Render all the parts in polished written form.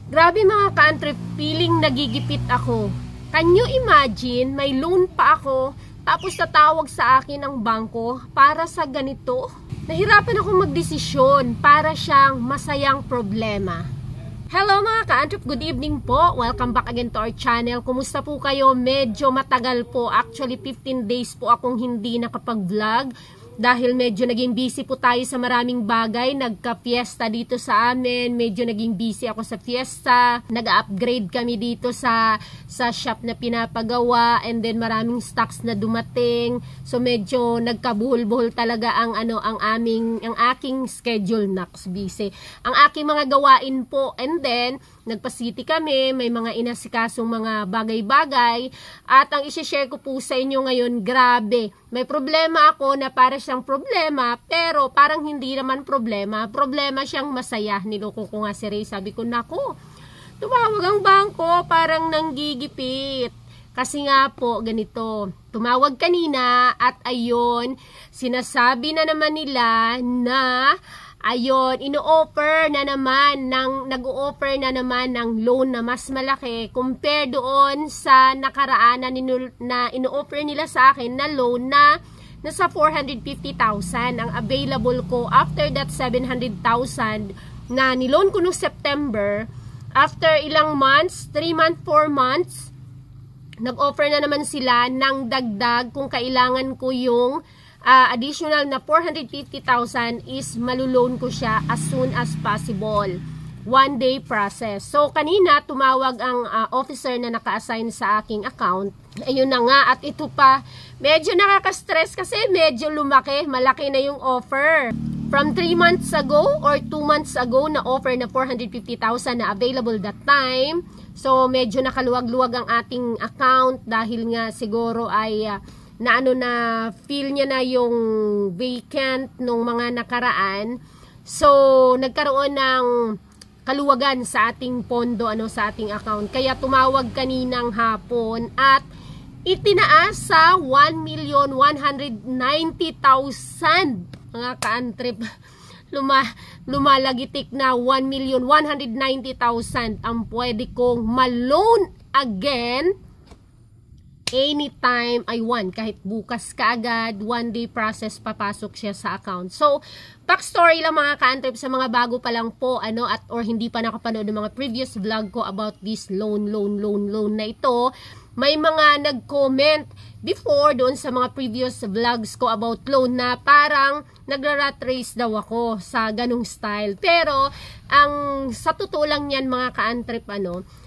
Grabe mga ka-trip, feeling nagigipit ako. Can you imagine, may loan pa ako, tapos tatawag sa akin ang bangko para sa ganito? Nahirapan ako magdesisyon para siyang masayang problema. Hello mga ka-trip, good evening po. Welcome back again to our channel. Kumusta po kayo? Medyo matagal po. Actually, 15 days po akong hindi nakapag-vlog. Dahil medyo naging busy po tayo sa maraming bagay, nagka-fiesta dito sa amin, medyo naging busy ako sa fiesta, nag-upgrade kami dito sa shop na pinapagawa, and then maraming stocks na dumating. So medyo nagkabuhol-buhol talaga ang aking schedule, naks busy. Ang aking mga gawain po, and then nagpa-city kami, may mga inasikasong mga bagay-bagay, at ang i-share ko po sa inyo ngayon, grabe, may problema ako na para siyang problema, pero parang hindi naman problema siyang masaya. Niloko ko nga si Ray, sabi ko, nako, tumawag ang bangko, parang nanggigipit. Kasi nga po, ganito, tumawag kanina, at ayun, sinasabi na naman nila na ayun, ino-offer na naman nag-o-offer na naman ng loan na mas malaki compare doon sa nakaraan na ino-offer nila sa akin na loan na nasa 450,000 ang available ko. After that 700,000 na niloan ko noong September, after ilang months, 3 months, 4 months, nag-offer na naman sila ng dagdag kung kailangan ko yung additional na 450,000 is maluloan ko siya as soon as possible. 1 day process. So, kanina tumawag ang officer na naka-assign sa aking account. Ayun na nga, at ito pa, medyo nakaka-stress kasi medyo malaki na yung offer. From 3 months ago or 2 months ago na offer na 450,000 na available that time. So, medyo nakaluwag-luwag ang ating account dahil nga siguro ay na feel niya na yung vacant nung mga nakaraan. So, nagkaroon ng kaluwagan sa ating pondo, sa ating account. Kaya tumawag kaninang hapon at itinaas sa 1,190,000. Mga ka-antrip, lumalagitik na 1,190,000 ang pwede kong ma-loan again anytime I want. Kahit bukas kaagad, 1 day process, papasok siya sa account. So, backstory lang mga ka-antrip sa mga bago pa lang po, or hindi pa nakapanood ng mga previous vlog ko about this loan na ito. May mga nag-comment before doon sa mga previous vlogs ko about loan na parang nagra-rat race daw ako sa ganung style. Pero, sa totoo lang yan mga ka-antrip,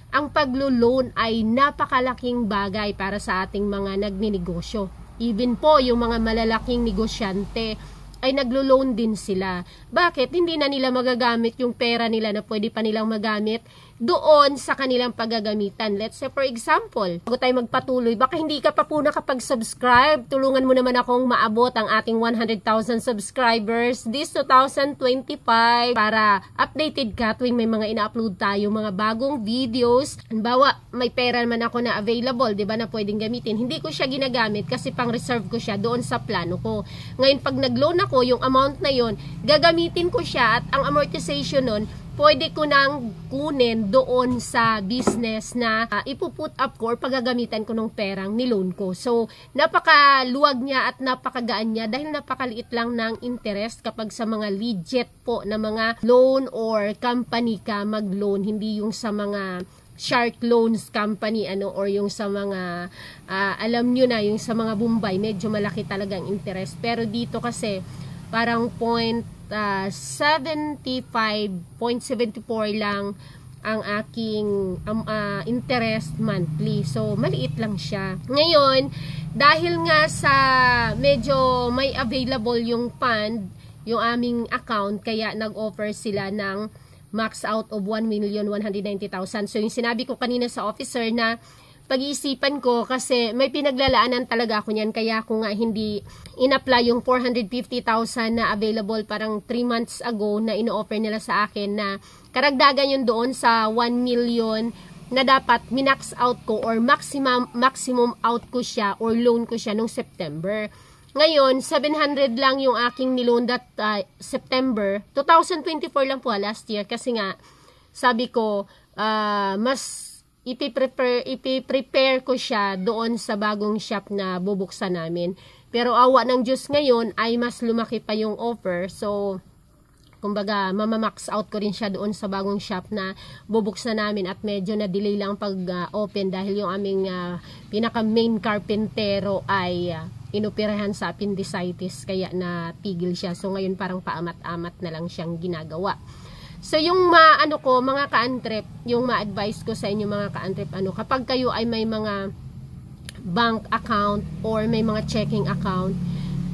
ang paglo-loan ay napakalaking bagay para sa ating mga nagninegosyo. Even po yung mga malalaking negosyante ay naglo-loan din sila. Bakit? Hindi na nila magagamit yung pera nila na pwede pa nilang magamit doon sa kanilang paggagamitan. Let's say for example, bago tayo magpatuloy, baka hindi ka pa po nakapag-subscribe, tulungan mo naman akong maabot ang ating 100,000 subscribers this 2025 para updated ka tuwing may mga ina-upload tayo, mga bagong videos. Halimbawa, may pera naman ako na available, di ba, na pwedeng gamitin. Hindi ko siya ginagamit kasi pang-reserve ko siya doon sa plano ko. Ngayon, pag nag-loan ako, yung amount na yon, gagamitin ko siya at ang amortization nun, pwede ko nang kunin doon sa business na ipuput up ko or paggagamitan ko ng perang niloan ko. So, napakaluwag niya at napakagaan niya dahil napakaliit lang ng interest kapag sa mga legit po na mga loan or company ka mag-loan, hindi yung sa mga shark loans company or yung sa mga alam nyo na, yung sa mga Bombay, medyo malaki talagang interest. Pero dito kasi parang 75.74 lang ang aking interest monthly. So, maliit lang siya. Ngayon, dahil nga sa medyo may available yung fund, yung aming account, kaya nag-offer sila ng max out of 1,190,000. So, yung sinabi ko kanina sa officer na pag-iisipan ko kasi may pinaglalaanan talaga ako niyan, kaya ako nga hindi in-apply yung 450,000 na available parang 3 months ago na ino-offer nila sa akin na karagdagan yun doon sa 1 million na dapat minax out ko or maximum out ko siya or loan ko siya nung September. Ngayon, 700 lang yung aking niloan that September. 2024 lang po last year kasi nga sabi ko mas ipiprepare ko siya doon sa bagong shop na bubuksan namin. Pero awa ng Diyos ngayon ay mas lumaki pa yung offer. So, kumbaga, mamamax out ko rin siya doon sa bagong shop na bubuksan namin at medyo na-delay lang pag-open dahil yung aming pinaka-main carpentero ay inoperahan sa appendicitis kaya natigil siya. So, ngayon parang paamat-amat na lang siyang ginagawa. So, yung mga ka-antrep, yung ma-advise ko sa inyo mga ka-antrep, kapag kayo ay may mga bank account or may mga checking account,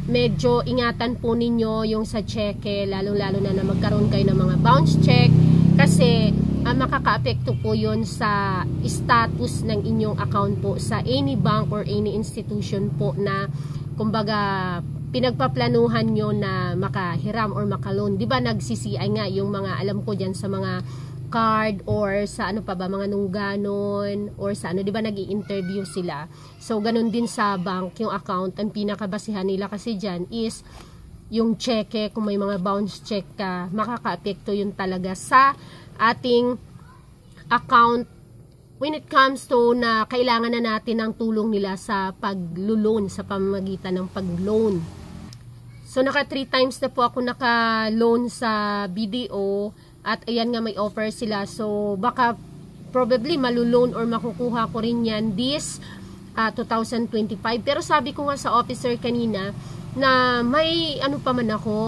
medyo ingatan po ninyo yung sa cheque, lalo-lalo na magkaroon kayo ng mga bounce check kasi makaka-apekto po yun sa status ng inyong account po sa any bank or any institution po na kumbaga pinagpaplanuhan nyo na makahiram or makaloan. Diba nagsisiay nga yung mga alam ko dyan sa mga card or sa mga nungganon or sa diba nag-i-interview sila. So ganun din sa bank, yung account, ang pinakabasihan nila kasi dyan is yung cheque, kung may mga bounce check ka, makaka-apekto yun talaga sa ating account when it comes to na kailangan na natin ng tulong nila sa pag-loan, sa pamamagitan ng pag-loan. So, 3 times na po ako naka-loan sa BDO at ayan nga may offer sila. So, baka probably maluloan or makukuha ko rin yan this 2025. Pero sabi ko nga sa officer kanina na may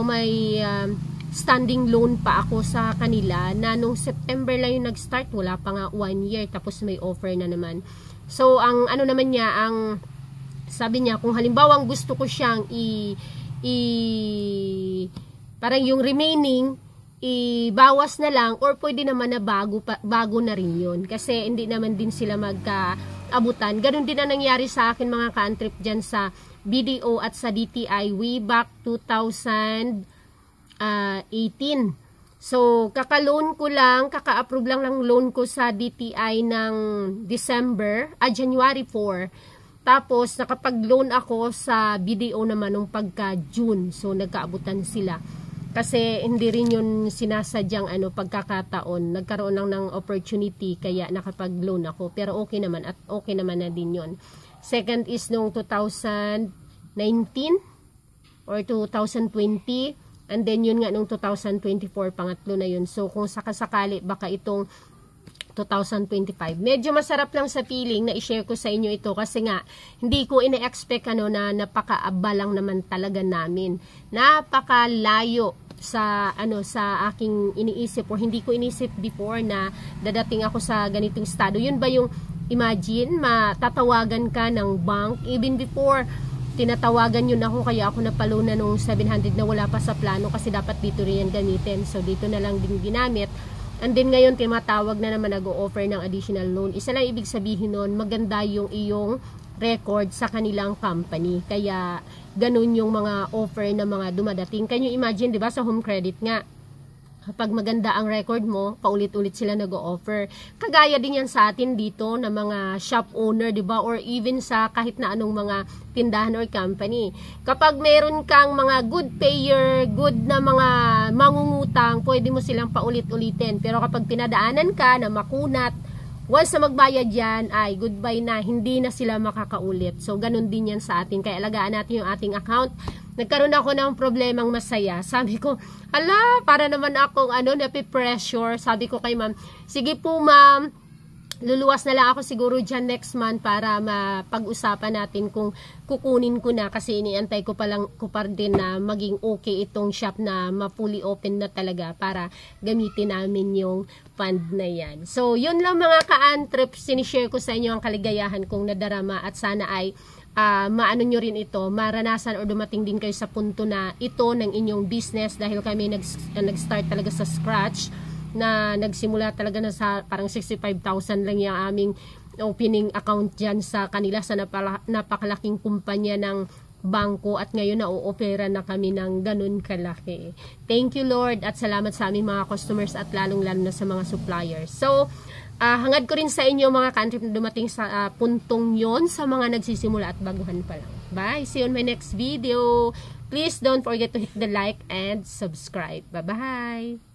may standing loan pa ako sa kanila na nung September lang yung nag-start, wala pa nga 1 year tapos may offer na naman. So, ang naman niya, ang sabi niya, kung halimbawa gusto ko siyang parang yung remaining ibawas na lang or pwede naman na bago na rin yun kasi hindi naman din sila magkaabutan. Ganun din ang nangyari sa akin mga ka-antrep dyan sa BDO at sa DTI way back 2018. So kaka-loan ko lang, kaka-approve lang ng loan ko sa DTI ng January 4. Tapos, nakapag-loan ako sa BDO naman nung pagka-June. So, nagkaabutan sila. Kasi, hindi rin yun sinasadyang pagkakataon. Nagkaroon lang ng opportunity, kaya nakapag-loan ako. Pero okay naman, at okay naman na din yun. Second is nung 2019 or 2020. And then, yun nga nung 2024, pangatlo na yun. So, kung sakasakali, baka itong 2025. Medyo masarap lang sa feeling na i-share ko sa inyo ito kasi nga hindi ko ina-expect na napakaaba lang naman talaga namin. Napakalayo sa sa aking iniisip or hindi ko inisip before na dadating ako sa ganitong estado. Yun ba yung imagine matatawagan ka ng bank even before tinatawagan yun ako kaya ako napaluna nung 700 na wala pa sa plano kasi dapat dito rin yan gamitin. So dito na lang din ginamit. And then ngayon tinatawag na naman nag-o-offer ng additional loan. Isa lang ibig sabihin nun, maganda yung iyong record sa kanilang company. Kaya ganun yung mga offer na mga dumadating. Can you imagine, di ba, sa home credit nga, kapag maganda ang record mo, paulit-ulit sila nag-o-offer. Kagaya din yan sa atin dito na mga shop owner, di ba? Or even sa kahit na anong mga tindahan or company. Kapag meron kang mga good payer, good na mga mangungutang, pwede mo silang paulit-ulitin. Pero kapag pinadaanan ka na makunat, once na magbayad yan, ay goodbye na, hindi na sila makakaulit. So, ganun din yan sa atin. Kaya alagaan natin yung ating account. Nagkaroon ako ng problemang masaya. Sabi ko, para naman akong napipressure. Sabi ko kay ma'am, sige po ma'am, luluwas na lang ako siguro dyan next month para mapag-usapan natin kung kukunin ko na kasi iniantay ko pa din na maging okay itong shop na ma-fully open na talaga para gamitin namin yung fund na yan. So, yun lang mga ka-antrep, sinishare ko sa inyo ang kaligayahan kong nadarama at sana ay maano nyo rin ito, maranasan o dumating din kayo sa punto na ito ng inyong business dahil kami nag-start talaga sa scratch na nagsimula talaga na sa parang 65,000 lang yung aming opening account dyan sa kanila sa napakalaking kumpanya ng bangko at ngayon na-o-opera na kami ng ganun kalaki. Thank you Lord at salamat sa aming mga customers at lalong-lalo na sa mga suppliers. So, hangad ko rin sa inyo mga ka-antrep na dumating sa puntong yon sa mga nagsisimula at baguhan pa lang. Bye! See you on my next video. Please don't forget to hit the like and subscribe. Bye-bye!